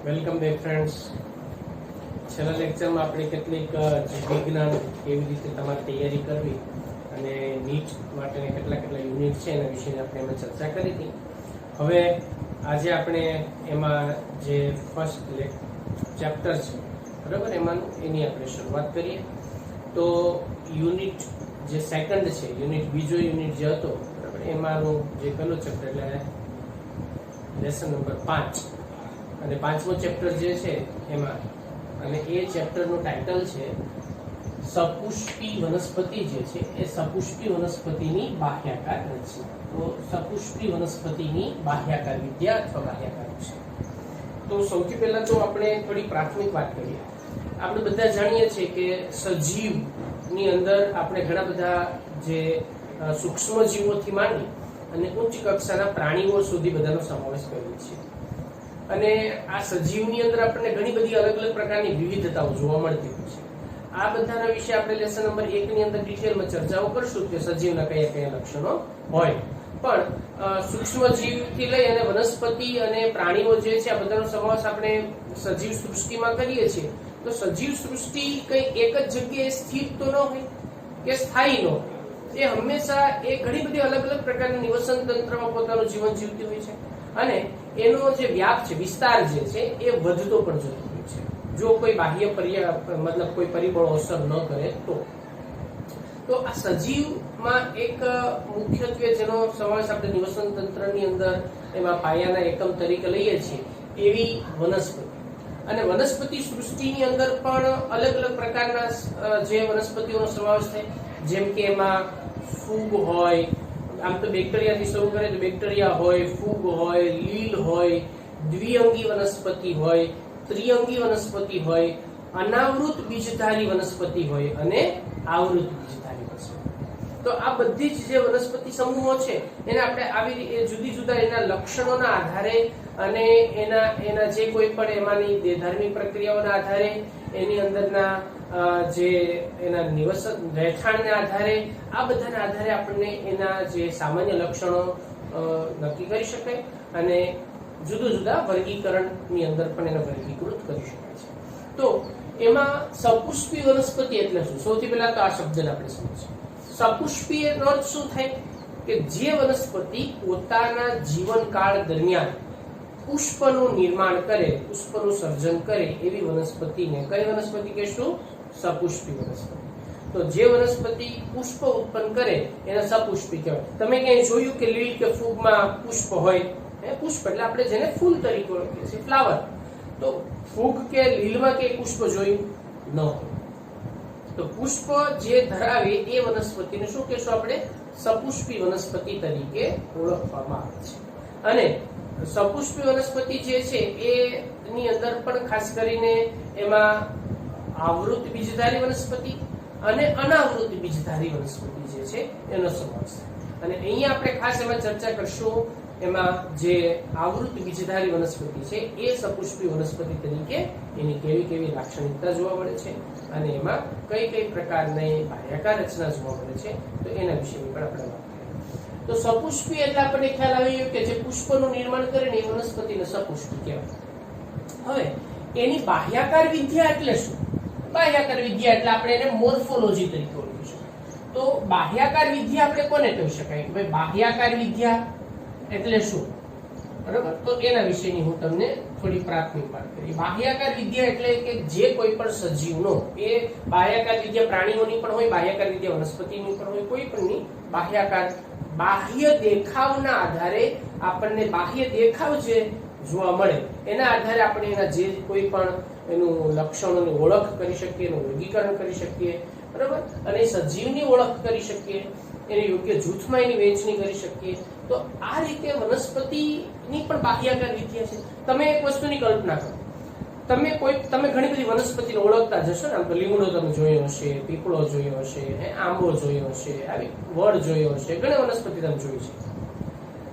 Welcome back friends. છેલ્લા લેક્ચરમાં આપણે કેટલીક વિજ્ઞાન કેવી રીતે તમારે તૈયારી કરવી અને નીટ માટેના કેટલા યુનિટ છે એના વિશે આપણે એમાં ચર્ચા કરી હતી. હવે આજે આપણે એમાં જે ફર્સ્ટ ચેપ્ટર છે બરાબર એની આપણે શરૂઆત કરીએ. તો યુનિટ જે સેકન્ડ છે, બીજો યુનિટ જે હતો બરાબર એમાંનું જે પહેલો ચેપ્ટર એટલે લેસન નંબર 5 અને પાંચમો ચેપ્ટર જે છે એમાં, અને એ ચેપ્ટરનું ટાઇટલ છે સપુષ્પી વનસ્પતિ જે છે એ સપુષ્પી વનસ્પતિની બાહ્યાકાર રચના. તો સપુષ્પી વનસ્પતિની બાહ્યાકાર વિદ્યા અથવા બાહ્યાકાર છે. તો સૌથી પહેલા તો આપણે થોડી પ્રાથમિક વાત કરીએ. આપણે બધા જાણીએ છીએ કે સજીવની અંદર આપણે ઘણા બધા જે સૂક્ષ્મ જીવોથી માંડી અને ઉચ્ચ કક્ષાના પ્રાણીઓ સુધી બધાનો સમાવેશ કરીએ છીએ. અને આ સજીવની અંદર આપણને ઘણી બધી અલગ અલગ પ્રકારની વિવિધતાઓ જોવા મળતી હોય છે. આ બધાના વિશે આપણે લેસન નંબર 1 ની અંદર ડિટેલમાં ચર્ચાઓ કરશું કે સજીવના કયા કયા લક્ષણો હોય. પણ સૂક્ષ્મ જીવથી લઈ અને વનસ્પતિ અને પ્રાણીઓ જે છે આ બધાનો સમાવેશ આપણે સજીવ સૃષ્ટિમાં કરીએ છીએ. તો સજીવ સૃષ્ટિ કઈ એક જ જગ્યાએ સ્થિર તો ન હોય કે સ્થાયી ન હોય. એ હંમેશા એ ઘણી બધી અલગ અલગ પ્રકારના નિવસન તંત્રમાં પોતાનું જીવન જીવતી હોય છે અને એનો જે વ્યાપ છે, વિસ્તાર જે છે એ વધતો પણ જતો હોય છે જો કોઈ બાહ્ય મતલબ કોઈ પરિબળો અસર ન કરે તો આ સજીવમાં એક મુખ્યત્વે જેનો સમાવેશ આપણે નિવસન તંત્રની અંદર એમાં પાયાના એકમ તરીકે લઈએ છીએ એવી વનસ્પતિ. અને વનસ્પતિ સૃષ્ટિની અંદર પણ અલગ અલગ પ્રકારના જે વનસ્પતિઓનો સમાવેશ થાય, જેમ કે એમાં ફૂગ હોય, આમ તો બેક્ટેરિયાથી શરૂ કરે તો બેક્ટેરિયા હોય, ફૂગ હોય, લીલ હોય, દ્વિઅંગી વનસ્પતિ હોય, ત્રિઅંગી વનસ્પતિ હોય, અનાવૃત બીજધારી વનસ્પતિ હોય અને આવૃત બીજધારી વનસ્પતિ. તો આ બધી જ જે વનસ્પતિ સમૂહો છે એને આપણે આવી જુદી જુદા એના લક્ષણોના આધારે અને એના જે કોઈ પણ એમાંની દેહધાર્મિક પ્રક્રિયાઓના આધારે, એની અંદરના જે એના નિવસન રહેઠાણના આધારે, આ બધાના આધારે આપણને એના જે સામાન્ય લક્ષણો નક્કી કરી શકાય અને જુદા જુદા વર્ગીકરણની અંદર પણ એને વર્ગીકૃત કરી શકાય છે. તો એમાં સપુષ્પી વનસ્પતિ એટલે શું? સૌથી પહેલા તો આ શબ્દને આપણે સમજીએ. સપુષ્પી એનો અર્થ શું થાય કે જે વનસ્પતિ પોતાના જીવનકાળ દરમિયાન પુષ્પનું નિર્માણ કરે, પુષ્પનું સર્જન કરે એવી વનસ્પતિને કઈ વનસ્પતિ કહેશું? સપુષ્પી વનસ્પતિ. તો જે વનસ્પતિ પુષ્પ ઉત્પન્ન કરે એને સપુષ્પી કહેવાય. તમે ક્યાંય જોયું કે લીલ કે ફૂગમાં પુષ્પ હોય? પુષ્પ એટલે આપણે જેને ફૂલ તરીકે ઓળખીએ છીએ, ફ્લાવર. તો ફૂગ કે લીલમાં કે પુષ્પ જોયું ન હોય. તો પુષ્પ જે ધરાવે એ વનસ્પતિને શું કહેશું આપણે? સપુષ્પી વનસ્પતિ તરીકે ઓળખવામાં આવે છે. અને સપુષ્પી વનસ્પતિ જે છે એની અંદર પણ ખાસ કરીને એમાં આવૃત બીજધારી વનસ્પતિ અને અનાવૃત બીજધારી વનસ્પતિ જે છે એનો સમાવેશ થાય. અને અહીંયા આપણે ખાસ એમાં ચર્ચા કરશું એમાં જે આવૃત બીજધારી વનસ્પતિ છે એ સપુષ્પી વનસ્પતિ તરીકે એની કેવી કેવી લાક્ષણિકતા જોવા મળે છે અને એમાં કઈ કઈ પ્રકારની બાહ્યાકાર રચના જોવા મળે છે, તો એના વિશેની પણ આપણે વાત કરીએ. તો સપુષ્પી એટલે આપણને ખ્યાલ આવી ગયો કે જે પુષ્પનું નિર્માણ કરે ને એ વનસ્પતિને સપુષ્પી કહેવાય. હવે એની બાહ્યાકાર વિદ્યા એટલે શું? બાહ્યાકાર વિદ્યા એટલે આપણે એને મોર્ફોલોજી તરીકે ઓળખીશું. તો બાહ્યાકાર વિદ્યા આપણે કોને કહી શકાય? ભાઈ બાહ્યાકાર વિદ્યા એટલે શું? બરાબર, તો એના વિશેની હું તમને થોડી પ્રાથમિક વાત કરી. બાહ્યાકાર વિદ્યા એટલે કે જે કોઈ પણ સજીવનો, એ બાહ્યાકાર વિદ્યા પ્રાણીઓની પણ હોય, બાહ્યાકાર વિદ્યા વનસ્પતિની પણ હોય, કોઈ પણની બાહ્યાકાર બાહ્ય દેખાવના આધારે આપણને બાહ્ય દેખાવ જે જોવા મળે એના આધારે આપણે એના જે કોઈ પણ એનું લક્ષણોની ઓળખ કરી શકીએ, એનું વર્ગીકરણ કરી શકીએ, બરાબર, અને સજીવની ઓળખ કરી શકીએ, એને યોગ્ય જૂથમાં એની વહેંચણી કરી શકીએ. તો આ રીતે વનસ્પતિની પણ બાહ્યાકાર વિદ્યા છે. તમે એક વસ્તુની કલ્પના કરો, તમે ઘણી બધી વનસ્પતિને ઓળખતા જશો ને. આમ તો લીમડો તમે જોયો હશે, પીપળો જોયો હશે, આંબો જોયો હશે, આવી વડ જોયો હશે, ઘણી વનસ્પતિ તમે જોઈ છે.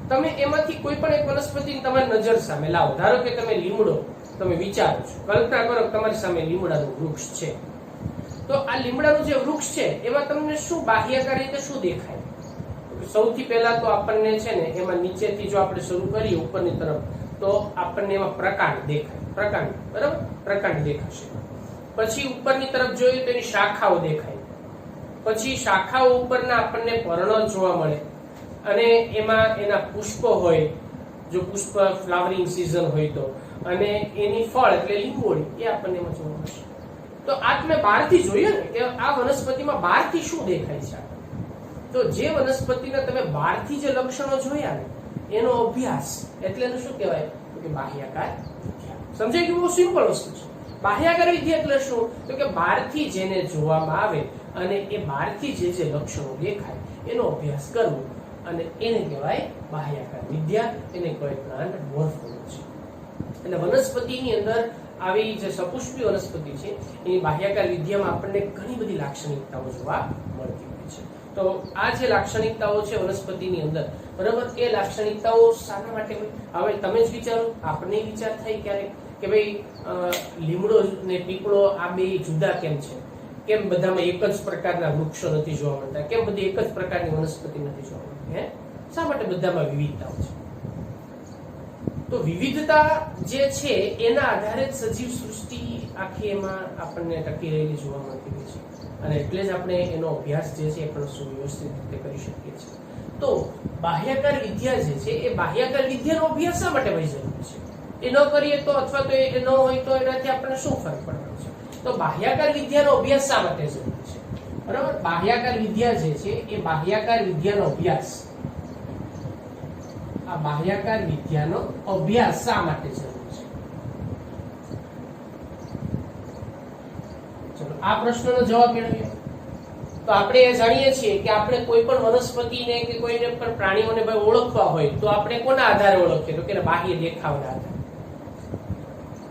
તમે એમાંથી કોઈ પણ એક વનસ્પતિની તમારી નજર સામે લાવો. ધારો કે તમે લીમડો તમે વિચારો છો, કલ્પના કરો તમારી સામે લીમડાનું વૃક્ષ છે. તો આ લીમડાનું જે વૃક્ષ છે એમાં તમને શું બાહ્યાકાર રીતે શું દેખાય? સૌથી પહેલા તો આપણને છે ને એમાં નીચેથી જો આપણે શરૂ કરીએ ઉપરની તરફ તો આપણને એમાં પ્રકાંડ દેખાય, પ્રકાંડ, બરાબર, પ્રકાંડ દેખાશે. પછી ઉપરની તરફ જોઈએ તો એની શાખાઓ દેખાય. પછી શાખાઓ ઉપરના આપણને પર્ણો જોવા મળે અને એમાં એના પુષ્પો હોય, જો પુષ્પ ફ્લાવરિંગ સીઝન હોય તો, અને એની ફળ એટલે લીંબોળી એ આપણને એમાં જોવા મળશે. તો આ તમે બહારથી જોયું ને કે આ વનસ્પતિમાં બહારથી શું દેખાય છે. તો જે વનસ્પતિના તમે બહારથી જે લક્ષણો જોયા ને એનો અભ્યાસ એટલે એનું શું કહેવાય કે બાહ્યાકાર વિદ્યા. સમજાય કે બહુ સિમ્પલ વસ્તુ છે. બાહ્યાકાર વિદ્યા એટલે શું તો કે બહારથી જેને જોવામાં આવે અને એ બહારથી જે જે લક્ષણો દેખાય એનો અભ્યાસ કરવો, અને એને કહેવાય બાહ્યાકાર વિદ્યા. એને કહેવાય પ્લાન્ટ મોર્ફોલોજી. અને વનસ્પતિની અંદર આવી જે સપુષ્પી વનસ્પતિ છે એની બાહ્યાકાર વિદ્યામાં આપણને ઘણી બધી લાક્ષણિકતાઓ જોવા મળતી હોય છે. તો આ જે લાક્ષણિકતાઓ છે વનસ્પતિની અંદર, બરાબર, એ લાક્ષણિકતાઓ શાના માટે હોય? હવે તમે જ વિચારો, આપણને વિચાર થાય ક્યારેક કે ભાઈ લીમડો ને પીપળો આ બે જુદા કેમ છે? કેમ બધામાં એક જ પ્રકારના વૃક્ષો નથી જોવા મળતા? કેમ બધી એક જ પ્રકારની વનસ્પતિ નથી જોવા મળતી? હે, શા માટે બધામાં વિવિધતાઓ છે? તો વિવિધતા જે છે એના આધારે સજીવ સૃષ્ટિ આખી એમાં આપણને ટકી રહેલી જોવા મળતી હોય છે, અને એટલે જ આપણે એનો અભ્યાસ જે છે એ પણ સુવ્યવસ્થિત રીતે કરી શકીએ છીએ. તો બાહ્યાકાર વિદ્યા જે છે એ બાહ્યાકાર વિદ્યાનો અભ્યાસ શા માટે હોય જરૂરી છે? એ ન કરીએ તો, અથવા તો એ ન હોય તો એનાથી આપણને શું ફરક પડવાનો છે? તો બાહ્યાકાર વિદ્યાનો અભ્યાસ શા માટે જરૂરી છે? બરાબર, બાહ્યાકાર વિદ્યા જે છે એ બાહ્યાકાર વિદ્યાનો અભ્યાસ, આ બાહ્યાકાર વિદ્યાનો અભ્યાસ શા માટે જરૂરી છે? ચલો આ પ્રશ્નનો જવાબ મેળવીએ. તો આપણે એ જાણીએ છીએ કે આપણે કોઈ પણ વનસ્પતિને કે કોઈને પણ પ્રાણીઓને ભાઈ ઓળખવા હોય તો આપણે કોના આધારે ઓળખીએ? તો કે બાહ્ય દેખાવના આધારે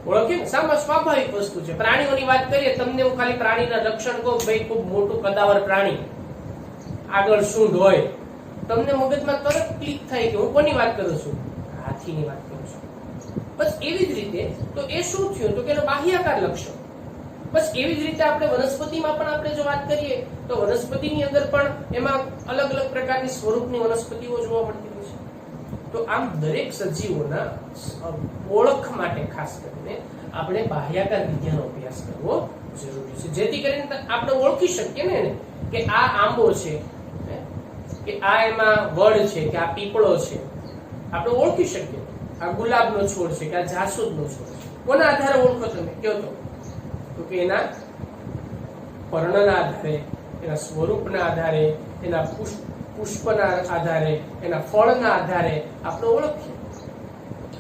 ઓળખીએ. સ્વાભાવિક વસ્તુ છે. પ્રાણીઓની વાત કરીએ, તમને હું ખાલી પ્રાણીના લક્ષણ કહું, ભાઈ ખૂબ મોટું કદાવર પ્રાણી, આગળ સૂંઢ હોય, તમને મગજમાં તરત ક્લિક થાય કે હું કોની વાત કરું છું? હાથીની વાત કરું છું. બસ એવી જ રીતે તો એ શું થયું તો કે એનો બાહ્યાકાર લક્ષણ. બસ એવી જ રીતે આપણે વનસ્પતિમાં પણ આપણે જો વાત કરીએ તો વનસ્પતિની અંદર પણ એમાં અલગ અલગ પ્રકારની સ્વરૂપની વનસ્પતિઓ જોવા મળતી હોય છે. તો આમ દરેક સજીવોના ઓળખ માટે ખાસ કરીને આપણે બાહ્યાકાર વિદ્યાનો અભ્યાસ કરવો જરૂરી છે, જેથી કરીને આપણે ઓળખી શકીએ ને એને કે આ આંબો છે, કે આ એમાં વડ છે, કે આ પીપળો છે. આપણે ઓળખી શકીએ. આ ગુલાબનો છોડ છે કે આ જાસૂદનો છોડ છે. કોના આધારે ઓળખો તમે? કયો તો કે એના પર્ણના આધારે, એના સ્વરૂપના આધારે, એના પુષ્પના આધારે, એના ફળના આધારે આપણે ઓળખીએ.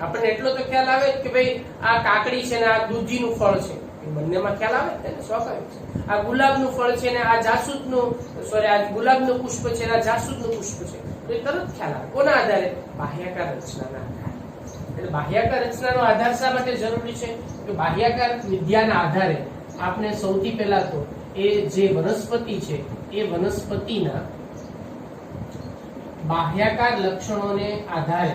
આપણને એટલો તો ખ્યાલ આવે કે ભાઈ આ કાકડી છે ને આ દૂધીનું ફળ છે, એ બંનેમાં ખ્યાલ આવે ને, સ્વાભાવિક છે. આ ગુલાબનું ફળ છે ને આ જાસૂદનું, સોરી, આ ગુલાબનું પુષ્પ છે ને આ જાસૂદનું પુષ્પ છે, તો એ તરત ખ્યાલ આવે. કોના આધારે? બાહ્યાકાર રચનાના આધારે. એટલે બાહ્યાકાર રચનાનો આધાર શા માટે જરૂરી છે? કે બાહ્યાકાર વિદ્યાના આધારે આપણે સૌથી પહેલા તો એ જે વનસ્પતિ છે એ વનસ્પતિના બાહ્યાકાર લક્ષણોને આધારે,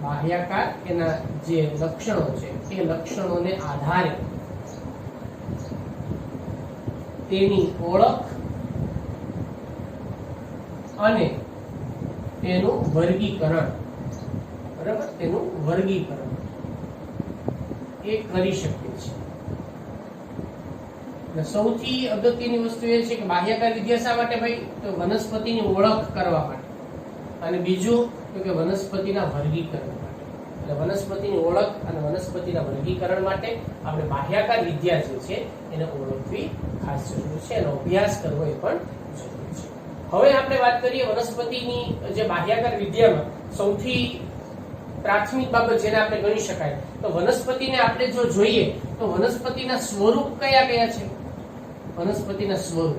બાહ્યાકાર એના જે લક્ષણો છે એ લક્ષણોને આધારે તેની ઓળખ અને તેનું વર્ગીકરણ, બરાબર, તેનું વર્ગીકરણ એ કરી શકીએ છીએ. સૌથી અગત્યની વસ્તુ એ છે કે બાહ્યાકાર વિદ્યા શા માટે ભાઈ? તો વનસ્પતિની ઓળખ કરવા માટે, અને બીજું તો કે વનસ્પતિના વર્ગીકરણ માટે. એટલે વનસ્પતિની ઓળખ અને વનસ્પતિના વર્ગીકરણ માટે આપણે બાહ્યાકાર વિદ્યા જે છે એને ઓળખવી ખાસ જરૂરી છે, એનો અભ્યાસ કરવો એ પણ જરૂરી છે. હવે આપણે વાત કરીએ વનસ્પતિની જે બાહ્યાકાર વિદ્યામાં સૌથી પ્રાથમિક બાબત જેને આપણે ગણી શકાય તો વનસ્પતિને આપણે જો જોઈએ તો વનસ્પતિના સ્વરૂપ કયા કયા છે? વનસ્પતિના સ્વરૂપ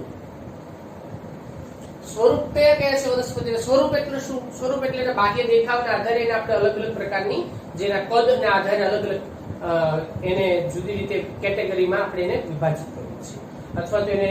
કયા કયા છે? વનસ્પતિના સ્વરૂપ એટલે શું? સ્વરૂપ એટલે એના બાહ્ય દેખાવના આધારે એને આપણે અલગ અલગ પ્રકારની, જેના કદના આધારે અલગ અલગ એને જુદી રીતે કેટેગરીમાં આપણે એને વિભાજિત કરીએ છીએ, અથવા તો એને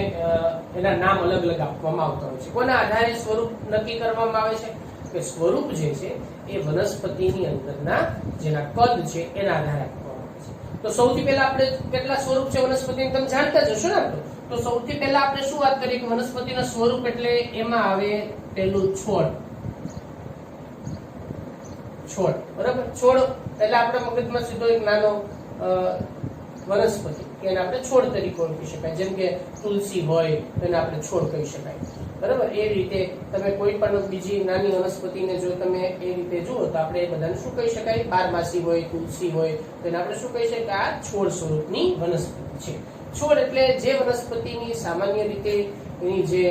એના નામ અલગ અલગ આપવામાં આવતા હોય છે. કોના આધારે સ્વરૂપ નક્કી કરવામાં આવે છે? કે સ્વરૂપ જે છે એ વનસ્પતિની અંદરના જેના કદ છે એના આધારે આપવામાં આવે છે. તો સૌથી પહેલા આપણે કેટલા સ્વરૂપ છે વનસ્પતિના તમે જાણતા જ હશો ને? તો સૌથી પહેલા આપણે શું વાત કરીએ કે વનસ્પતિના સ્વરૂપ એટલે એમાં આવે પેલું છોડ. છોડ, બરાબર. છોડ એટલે આપણા મગજમાં સીધો એક નાનો વનસ્પતિ કે એને આપણે છોડ તરીકે ઓળખી શકાય. જેમ કે તુલસી હોય તો એને આપણે છોડ કહી શકાય, બરાબર. એ રીતે તમે કોઈ પણ બીજી નાની વનસ્પતિને જો તમે એ રીતે જુઓ તો આપણે એ બધાને શું કહી શકાય? બારમાસી હોય, તુલસી હોય તો એને આપણે શું કહી શકાય? આ છોડ સ્વરૂપની વનસ્પતિ છે. છોડ એટલે જે વનસ્પતિની સામાન્ય રીતે એની જે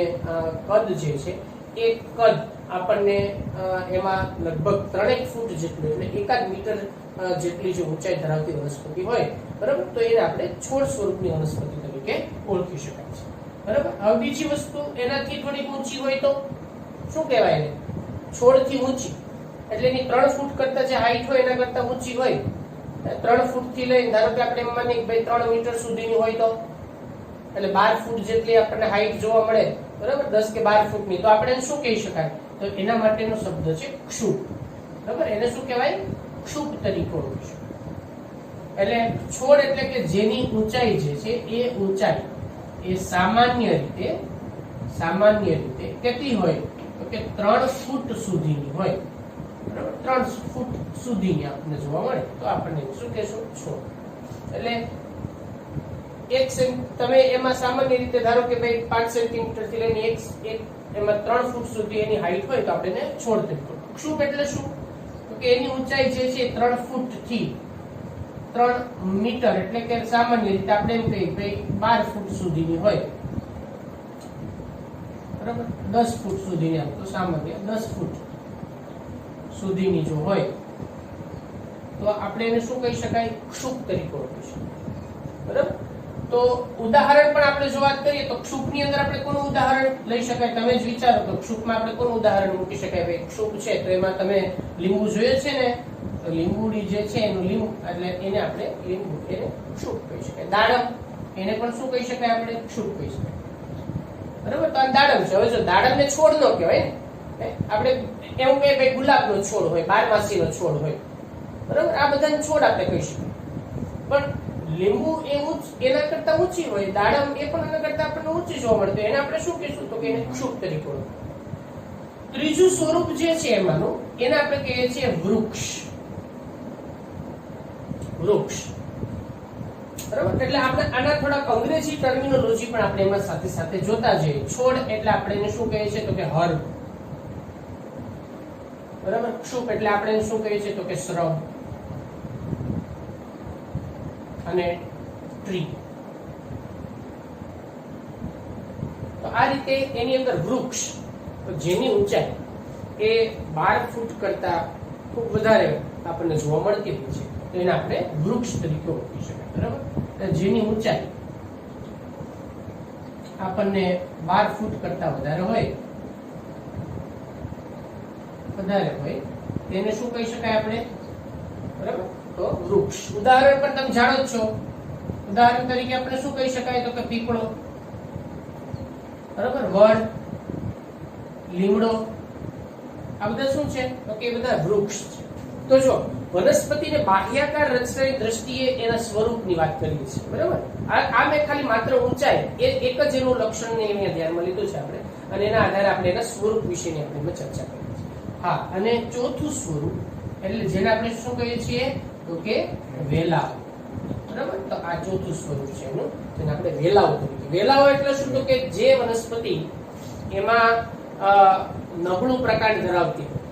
કદ જે છે એ કદ આપણને એમાં લગભગ 3 ફૂટ જેટલું એટલે 1 મીટર જેટલી જે ઊંચાઈ ધરાવતી વનસ્પતિ હોય, બરાબર, તો એને આપણે છોડ સ્વરૂપની વનસ્પતિ તરીકે ઓળખી શકાય છે, બરાબર. હવે બીજી વસ્તુ એનાથી થોડીક ઊંચી હોય તો શું કહેવાય એને? છોડથી ઊંચી એટલે એની 3 ફૂટ કરતા જે હાઈટ હોય એના કરતા ઊંચી હોય. 3 ફૂટ થી લઈને ધારો કે આપણે એમ માની કે ભાઈ 3 મીટર સુધીની હોય તો એટલે 12 ફૂટ જેટલી આપણને હાઈટ જોવા મળે, બરાબર, 10 કે 12 ફૂટની, તો આપણે એને શું કહી શકાય? તો એના માટેનો શબ્દ છે ક્ષુપ, બરાબર. એને શું કહેવાય? ક્ષુપ તરીકે ઓળખી શકાય. એટલે છોડ એટલે કે જેની ઊંચાઈ જે છે એ ઊંચાઈ એ સામાન્ય રીતે કેટલી હોય? તો કે 3 ફૂટ સુધીની હોય, બરાબર. 3 ફૂટ સુધીની આપણને જોવા મળે તો આપણને શું કહેશું? છોડ. એટલે તમે એમાં સામાન્ય રીતે ધારો કે ભાઈ 5 સેન્ટીમીટર થી લઈને એમાં 3 ફૂટ સુધી એની હાઈટ હોય તો આપણે એને છોડ તરીકે. ક્ષુપ એટલે શું? તો કે એની ઊંચાઈ જે છે 3 ફૂટ થી 3 મીટર એટલે કે સામાન્ય રીતે આપણે એમ કહીએ ભાઈ 12 ફૂટ સુધીની હોય, બરાબર. 10 ફૂટ સુધીની આમ તો સામાન્ય 10 ફૂટ સુધીની જો હોય તો આપણે એને શું કહી શકાય? ક્ષુપ તરીકે ઓળખી શકાય, બરાબર. તો ઉદાહરણ પણ આપણે જો વાત કરીએ તો ક્ષુપની અંદર આપણે કોનું ઉદાહરણ લઈ શકાય? તમે જ વિચારો તો ક્ષુપમાં આપણે કોનું ઉદાહરણ મૂકી શકાય? ભાઈ ક્ષુપ છે તો એમાં તમે લીંબુ જોયે છે ને, તો લીંબુડી જે છે એનું લીંબુ એટલે એને આપણે લીંબુ એને ક્ષુપ કહી શકાય. દાડમ એને પણ શું કહી શકાય? આપણે ક્ષુપ કહી શકાય, બરાબર. તો આ દાડમ છે. હવે જો દાડમને છોડ ન કહેવાય ને, આપણે એવું કહીએ ભાઈ ગુલાબનો છોડ હોય, બારમાસીનો છોડ હોય, બરાબર. આ બધાને છોડ આપણે કહી શકાય. પણ લીંબુ એના કરતા ઊંચી હોય, દાડમ એ પણ એના કરતા આપણને ઊંચી જોવા મળે, એને આપણે શું કહીશું? તો કે એને ક્ષુપ તરીકે ઓળખીશું. ત્રીજું સ્વરૂપ જે છે એમાંનું એને આપણે કહીએ છીએ વૃક્ષ. બરાબર. એટલે આપણે આના થોડાક અંગ્રેજી ટર્મિનોલોજી પણ આપણે એમાં સાથે સાથે જોતા જઈએ. છોડ એટલે આપણે એને શું કહીએ છીએ? તો કે હર્બ, બરાબર. ક્ષુપ એટલે આપણે એને શું કહીએ છીએ? તો કે શ્રબ અને ટ્રી. તો આ રીતે એની અંદર વૃક્ષ જેની ઊંચાઈ એ 12 ફૂટ કરતા ખૂબ વધારે આપણને જોવા મળતી હોય છે તો એને આપણે વૃક્ષ તરીકે ઓળખી શકાય, બરાબર. જેની ઊંચાઈ આપણને 12 ફૂટ કરતા વધારે હોય તેને શું કહી શકાય આપણે? બરાબર. તો વૃક્ષ. ઉદાહરણ પણ તમે જાણો જ છો. ઉદાહરણ તરીકે આપણે શું કહી શકાય? તો કે પીપળો, બરાબર, વડ, લીમડો, આ બધા શું છે? તો કે બધા વૃક્ષ છે. તો જો વનસ્પતિને બાહ્યાકાર રચનાની દ્રષ્ટિએ એના સ્વરૂપની વાત કરીએ છીએ, બરાબર. આ મેં ખાલી માત્ર ઊંચાઈ એક જ એનું લક્ષણને અહીંયા ધ્યાનમાં લીધું છે આપણે, અને એના આધારે આપણે એના સ્વરૂપ વિશેની આપણે ચર્ચા કરી છે. હા, અને ચોથું સ્વરૂપ એટલે જેને આપણે શું કહીએ છીએ? તો કે વેલાઓ, બરાબર. તો આ ચોથું સ્વરૂપ છે એનું, જેને આપણે વેલાઓ તરીકે. વેલાઓ એટલે શું? તો કે જે વનસ્પતિ એમાં નબળું પ્રકાંડ ધરાવતી હોય,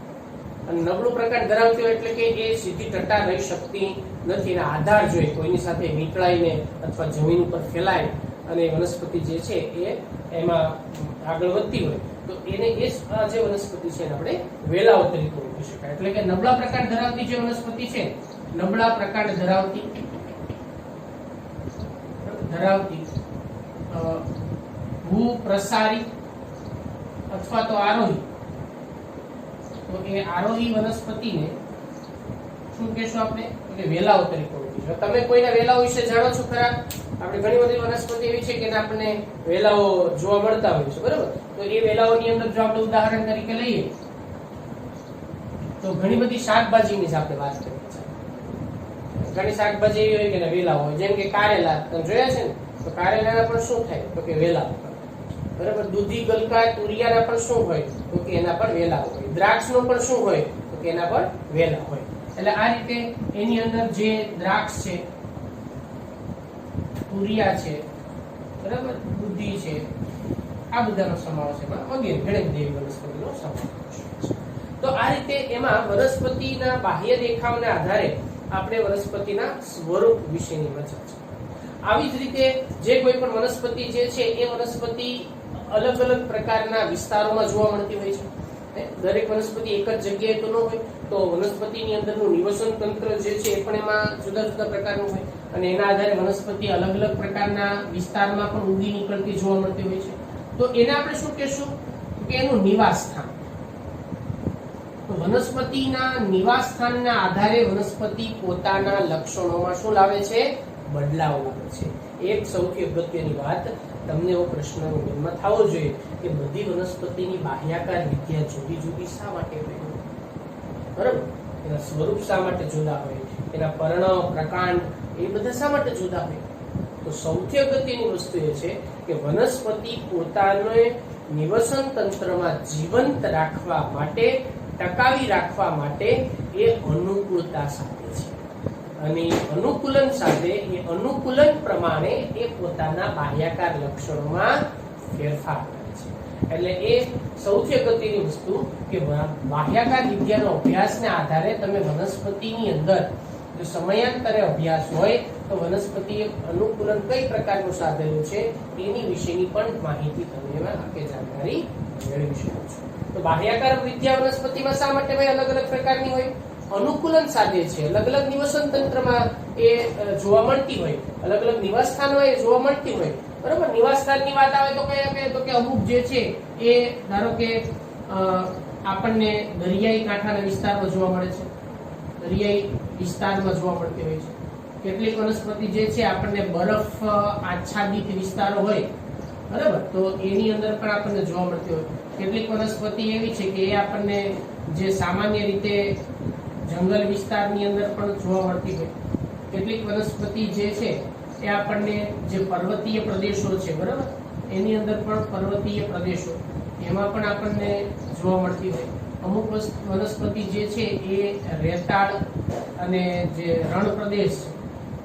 અને નબળું પ્રકાંડ ધરાવતી હોય એટલે કે એ સીધી ટટ્ટા રહી શકતી નથી, એના આધાર જોઈએ કોઈની સાથે વીંટળાઈને અથવા જમીન ઉપર ફેલાય અને વનસ્પતિ જે છે એ એમાં આગળ વધતી હોય તો એને એ જે વનસ્પતિ છે એને આપણે વેલાઓ તરીકે ઓળખી શકાય. એટલે કે નબળા પ્રકાંડ ધરાવતી જે વનસ્પતિ છે, નબળા પ્રકાંડ ધરાવતી ભૂપ્રસારી અથવા તો આરોહી, તો એ આરોહી વનસ્પતિને શું કહેશું આપણે? તો કે વેલાઓ તરીકે ઓળખીશું. તમે કોઈના વેલાઓ વિશે જાણો છો ખરા? આપણે ઘણી બધી વનસ્પતિ એવી છે કે આપણને વેલાઓ જોવા મળતા હોય છે, બરાબર. તો એ વેલાઓની અંદર જો આપણે ઉદાહરણ તરીકે લઈએ તો ઘણી બધી શાકભાજીની જ આપણે વાત કરીએ છીએ. ઘણી શાકભાજી એવી હોય કે વેલા હોય, જેમ કે કારેલા તમે જોયા છે ને, તો કારેલાના પણ શું થાય? તો કે વેલા, બરાબર. દૂધી, ગલકા, તુરિયાના પણ શું હોય? તો કે એના પર વેલા હોય. દ્રાક્ષનો પણ શું હોય? તો કે એના પર વેલા હોય. એટલે આ રીતે એની અંદર જે દ્રાક્ષ છે, તુરિયા છે, બરાબર, બુદ્ધિ છે, આ બધાનો સમાવેશ એમાં વગેરે ઘણી બધી વનસ્પતિનો સમાવેશ છે. તો આ રીતે એમાં વનસ્પતિના બાહ્ય દેખાવના આધારે આપણે વનસ્પતિના સ્વરૂપ વિશેની ચર્ચા. આવી જ રીતે જે કોઈ પણ વનસ્પતિ જે છે એ વનસ્પતિ અલગ અલગ પ્રકારના વિસ્તારોમાં જોવા મળતી હોય છે. દરેક વનસ્પતિ એક જ જગ્યાએ તો ન હોય, તો વનસ્પતિની અંદરનું નિવસન તંત્ર જે છે એ પણ એમાં જુદા જુદા પ્રકારનું હોય અને એના આધારે વનસ્પતિ અલગ અલગ પ્રકારના વિસ્તારમાં પણ ઉગી નીકળતી જોવા મળતી હોય છે. તો એને આપણે શું કહેશું કે એનું નિવાસ સ્થાન. તો વનસ્પતિના નિવાસ સ્થાનના આધારે વનસ્પતિ પોતાના લક્ષણોમાં શું લાવે છે? બદલાવ લાવે છે. એક સૌથી અગત્યની વાત, તમને એવો પ્રશ્નનો મનમાં થવો જોઈએ કે બધી વનસ્પતિની બાહ્યાકાર વિદ્યા જુદી જુદી શા માટે હોય? બરાબર, એના સ્વરૂપ શા માટે જુદા હોય, એના પર્ણ, પ્રકાંડ એ બધા શા માટે જુદા હોય? તો સૌથી અગત્યની વસ્તુ એ છે કે વનસ્પતિ પોતાને નિવસન તંત્રમાં જીવંત રાખવા માટે, ટકાવી રાખવા માટે એ અનુકૂળતા સાથે છે અને અનુકૂલન સાથે એ અનુકૂલન પ્રમાણે એ પોતાના બાહ્યાકાર લક્ષણોમાં ફેરફાર કરે છે. એટલે એ સૌથી અગત્યની વસ્તુ કે બાહ્યાકાર વિદ્યાનો અભ્યાસને આધારે તમે વનસ્પતિની અંદર જો સમયાંતરે અભ્યાસ હોય તો વનસ્પતિ અનુકૂલન કઈ પ્રકારનું સાધેલું છે એની વિશેની પણ માહિતી તમે એમાં આપે જાણકારી મેળવી શકો છો. તો બાહ્યાકાર વિદ્યા વનસ્પતિમાં શા માટે ભાઈ અલગ અલગ પ્રકારની હોય? અનુકૂલન સાધે છે, અલગ અલગ નિવસન તંત્રમાં એ જોવા મળતી હોય, અલગ અલગ નિવાસ સ્થાનમાં એ જોવા મળતી હોય. બરાબર, નિવાસ સ્થાનની વાત આવે તો કયા તો કે અમુક જે છે એ ધારો કે આપણને દરિયાઈ કાંઠાના વિસ્તારમાં જોવા મળે છે, દરિયાઈ વિસ્તારમાં જોવા મળતી હોય છે. કેટલીક વનસ્પતિ જે છે આપણને બરફ આચ્છાદિત વિસ્તારો હોય, બરાબર, તો એની અંદર પણ આપણને જોવા મળતી હોય. કેટલીક વનસ્પતિ એવી છે કે એ આપણને જે સામાન્ય રીતે જંગલ વિસ્તારની અંદર પણ જોવા મળતી હોય. કેટલીક વનસ્પતિ જે છે એ આપણને જે પર્વતીય પ્રદેશો છે, બરાબર, એની અંદર પણ પર્વતીય પ્રદેશો એમાં પણ આપણને જોવા મળતી હોય. અમુક વનસ્પતિ જે છે એ રેતાળ અને જે રણ પ્રદેશ છે,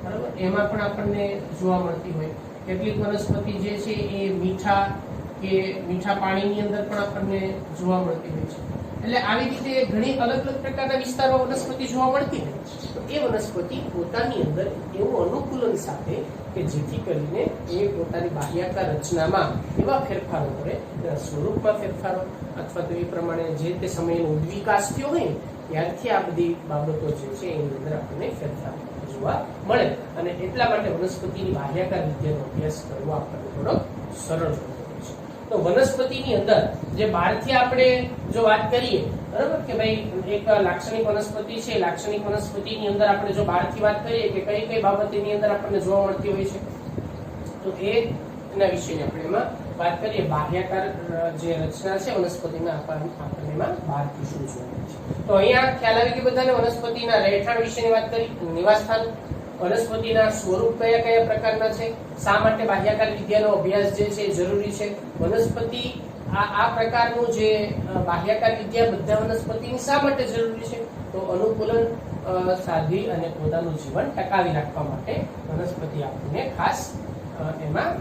બરાબર, એમાં પણ આપણને જોવા મળતી હોય. કેટલીક વનસ્પતિ જે છે એ મીઠા પાણીની અંદર પણ આપણને જોવા મળતી હોય છે. એટલે આવી રીતે ઘણી અલગ અલગ પ્રકારના વિસ્તારોમાં વનસ્પતિ જોવા મળતી હોય. તો એ વનસ્પતિ પોતાની અંદર એવું અનુકૂલન સાથે કે જેથી કરીને એ પોતાની બાહ્યાકાર રચનામાં એવા ફેરફારો કરે, સ્વરૂપમાં ફેરફારો અથવા તો એ પ્રમાણે જે તે સમયનો ઉદ્વિકાસ થયો હોય ત્યારથી આ બધી બાબતો જે છે એની અંદર આપણને ફેરફાર જોવા મળે. અને એટલા માટે વનસ્પતિની બાહ્યાકાર વિદ્યાનો અભ્યાસ કરવો આપણને થોડો સરળ હોય છે. તો વનસ્પતિની અંદર જે બહારથી આપણે જો વાત કરીએ, બરાબર, કે ભાઈ એક લાક્ષણિક વનસ્પતિ છે, લાક્ષણિક વનસ્પતિની અંદર આપણે જો બહારથી વાત કરીએ કે કઈ કઈ બાબત એની અંદર આપણને જોવા મળતી હોય છે, તો એના વિશેની આપણે એમાં વાત કરીએ. બાહ્યાકાર જે રચના છે વનસ્પતિમાં આપણને એમાં બહારથી શું જોવા મળે છે. તો અહીંયા ખ્યાલ આવી કે બધાને વનસ્પતિના રહેઠાણ વિશેની વાત કરી, નિવાસ સ્થાન, વનસ્પતિના સ્વરૂપ કયા કયા પ્રકારના છે, શા માટે બાહ્યાકાર વિદ્યાનો અભ્યાસ જે છે જરૂરી છે, વનસ્પતિ આ પ્રકારનું જે બાહ્યાકાર વિદ્યા બધા વનસ્પતિની શા માટે જરૂરી છે, તો અનુકૂલન સાધી અને પોતાનું જીવન ટકાવી રાખવા માટે વનસ્પતિ આપણને ખાસ એમાં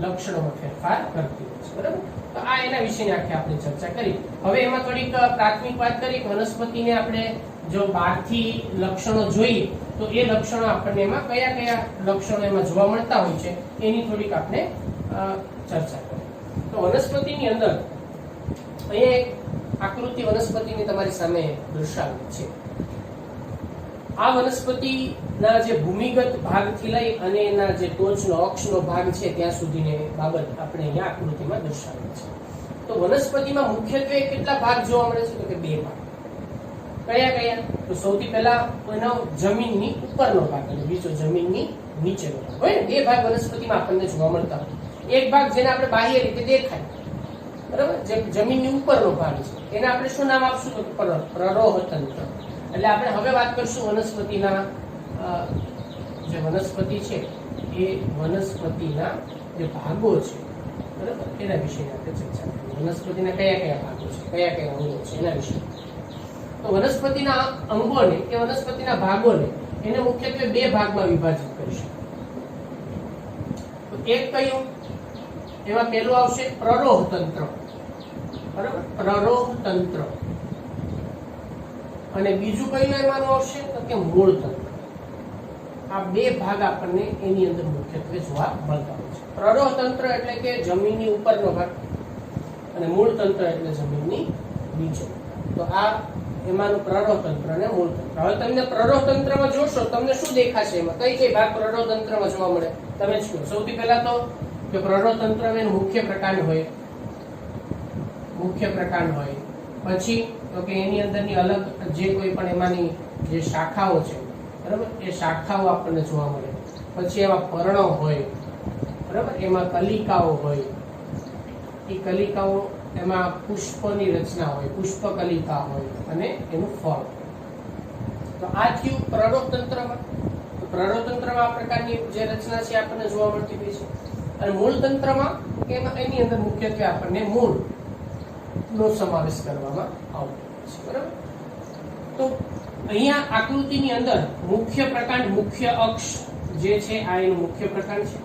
લક્ષણોમાં ફેરફાર કરતી હોય છે. બરાબર, તો આ એના વિશેની આખી આપણે ચર્ચા કરી. હવે એમાં થોડીક પ્રાથમિક વાત કરી કે વનસ્પતિને આપણે જો બહારથી લક્ષણો જોઈએ તો એ લક્ષણો આપણને એમાં કયા કયા લક્ષણો એમાં જોવા મળતા હોય છે એની થોડીક આપણે ચર્ચા કરી. તો વનસ્પતિની અંદર અહીંયા એક આકૃતિ વનસ્પતિની તમારી સામે દર્શાવેલી છે. આ વનસ્પતિના જે ભૂમિગત ભાગથી લઈ અને એના જે ટોચનો અક્ષનો ભાગ છે ત્યાં સુધીની બાબત આપણે અહીંયા આકૃતિમાં દર્શાવેલી છે. તો વનસ્પતિમાં મુખ્યત્વે કેટલા ભાગ જોવા મળે છે? તો કે 2 ભાગ. કયા કયા? તો સૌથી પહેલા એનો જમીનની ઉપરનો ભાગ અને બીજો જમીનની નીચેનો ભાગ હોય ને. 2 ભાગ વનસ્પતિમાં આપણને જોવા મળતા હોય. એક ભાગ જેને આપણે બાહ્ય રીતે દેખાય, બરાબર, જે જમીનની ઉપરનો ભાગ છે એને આપણે શું નામ આપશું? તો પ્રરોહ તંત્ર. એટલે આપણે હવે વાત કરશું વનસ્પતિના જે વનસ્પતિ છે એ વનસ્પતિના જે ભાગો છે, બરાબર, એના વિશે આપણે ચર્ચા કરીએ. વનસ્પતિના કયા કયા ભાગો છે, કયા કયા અંગો છે એના વિશે. તો વનસ્પતિના અંગોને કે વનસ્પતિના ભાગોને એને મુખ્યત્વે બે ભાગમાં વિભાજિત કરી શકાય. તો એક કયું, એમાં પહેલું આવશે પ્રરોહ તંત્ર, બરાબર, પ્રરોહ તંત્ર. અને બીજું કયું એમાંનું આવશે તો કે મૂળ તંત્ર. આ બે ભાગ આપણને એની અંદર મુખ્યત્વે જોવા મળતા હોય છે. પ્રરોહ તંત્ર એટલે કે જમીનની ઉપરનો ભાગ અને મૂળ તંત્ર એટલે જમીનની નીચે. તો આ એમાંનું પ્રરોહ તંત્ર અને મૂળ તંત્ર. હવે તમને પ્રરોહ તંત્રમાં જોશો, તમને શું દેખાશે? એમાં કઈ કઈ ભાગ પ્રરોહ તંત્રમાં જોવા મળે તમે જ કહો. સૌથી પહેલા તો કે પ્રરોહ તંત્રમાં મુખ્ય પ્રકાંડ હોય, મુખ્ય પ્રકાંડ હોય. પછી તો કે એની અંદરની અલગ જે કોઈ પણ એમાંની જે શાખાઓ છે, બરાબર, એ શાખાઓ આપણને જોવા મળે. પછી એમાં પર્ણો હોય, બરાબર, એમાં કલિકાઓ હોય. એ કલિકાઓ એમાં પુષ્પની રચના હોય, પુષ્પ કલિકા હોય અને એનું ફળ. તો આ થયું પ્રરોહ તંત્રમાં. તો પ્રરોહ તંત્રમાં આ પ્રકારની જે રચના છે આપણને જોવા મળતી હોય છે. અને મૂળ તંત્રમાં એની અંદર મુખ્યત્વે આપણને મૂળ નો સમાવેશ કરવામાં આવતો છે, બરાબર. તો અહીંયા આકૃતિની અંદર મુખ્ય પ્રકાંડ, મુખ્ય અક્ષ જે છે આ એનું મુખ્ય પ્રકાંડ છે.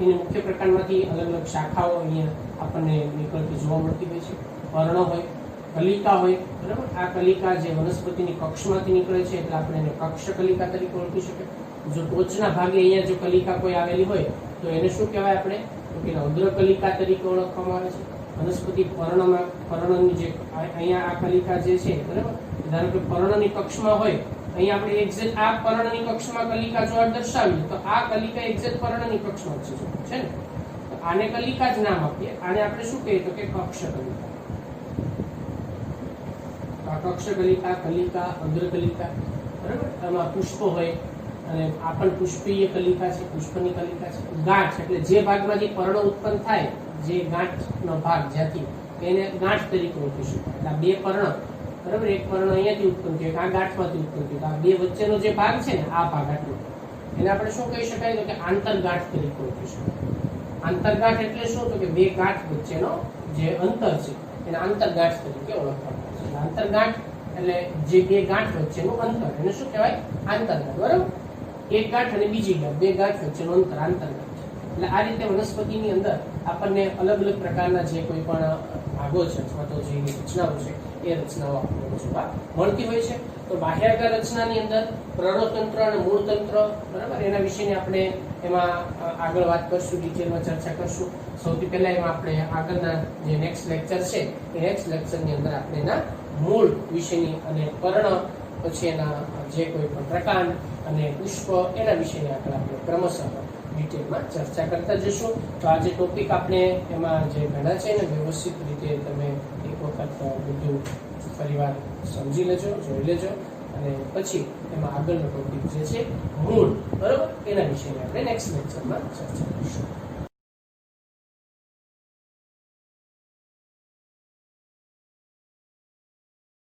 એની મુખ્ય પ્રકાંડમાંથી અલગ અલગ શાખાઓ અહીંયા આપણને નીકળતી જોવા મળતી હોય છે. પર્ણો હોય, કલિકા હોય, બરાબર. આ કલિકા જે વનસ્પતિની કક્ષમાંથી નીકળે છે એટલે આપણે એને કક્ષ કલિકા તરીકે ઓળખી શકીએ. જો ટોચના ભાગે અહીંયા જો કલિકા કોઈ આવેલી હોય તો એને શું કહેવાય આપણે? તો કે ઉદ્ર કલિકા તરીકે ઓળખવામાં આવે છે. વનસ્પતિ પર્ણમાં, પર્ણની જે અહીંયા આ કલિકા જે છે, બરાબર, ધારો કે પર્ણની કક્ષમાં હોય, અહીંયા આપણે એક્ઝેક્ટ આ પર્ણની કક્ષમાં કલિકા જો દર્શાવીએ તો આ કલિકા એક્ઝેક્ટ પર્ણની કક્ષમાં છે ને. તો આને કલિકા જ નામ આપીએ. આને આપણે શું કહીએ તો કે કક્ષ કલિકા. આ કક્ષ કલિકા, કલિકા, અગ્ર કલિકા, બરાબર. આમાં પુષ્પ હોય અને આ પણ પુષ્પીય કલિકા છે, પુષ્પની કલિકા છે. ગાંઠ એટલે જે ભાગમાંથી પર્ણ ઉત્પન્ન થાય, જે ગાંઠનો ભાગ જ્યાંથી, એને ગાંઠ તરીકે ઓળખી શકાય. એટલે બે પર્ણ, બરાબર, એક પર્ણ અહીંયાથી ઉત્પન્ન થયું, આ ગાંઠમાંથી ઉત્પન્ન થયું. આ બે વચ્ચેનો જે ભાગ છે ને, આ ભાગ આટલો, એને આપણે શું કહી શકાય તો કે આંતરગાંઠ તરીકે ઓળખી શકાય. આંતરગાંઠ એટલે શું? તો કે બે ગાંઠ વચ્ચેનો જે અંતર છે એને આંતરગાંઠ તરીકે ઓળખવામાં આવે છે. આંતરગાંઠ એટલે જે બે ગાંઠ વચ્ચેનું અંતર, એને શું કહેવાય? આંતરગાંઠ, બરાબર. એક ગાંઠ અને બીજી ગાંઠ, બે ગાંઠ વચ્ચેનું અંતર આંતરગાંઠ. એટલે આ રીતે વનસ્પતિની અંદર આપણને અલગ અલગ પ્રકારના જે કોઈ પણ ભાગો છે અથવા તો જે રચનાઓ છે એ રચનાઓ આપણને જોવા મળતી હોય છે. તો બાહ્યાકાર રચનાની અંદર પ્રરોહ તંત્ર અને મૂળ તંત્ર, બરાબર, એના વિશેની આપણે એમાં આગળ વાત કરશું, ડિટેલમાં ચર્ચા કરશું. સૌથી પહેલા એમાં આપણે આગળના જે નેક્સ્ટ લેક્ચર છે એ નેક્સ્ટ લેક્ચરની અંદર આપણે એના મૂળ વિશેની અને પર્ણ, પછી એના જે કોઈ પણ પ્રકાંડ અને પુષ્પ, એના વિશેની આગળ આપણે ક્રમશઃ ડિટેલમાં ચર્ચા કરતા જશું. તો આ જે ટોપિક આપણે એમાં જે ભણ્યા છે ને, વ્યવસ્થિત રીતે તમે એક વખત બધું પરિવાર સમજી લેજો, જોઈ લેજો. અને પછી એમાં આગળનો ટોપિક જે છે મૂળ, બરાબર, એના વિશે આપણે નેક્સ્ટ લેક્ચરમાં ચર્ચા કરીશું.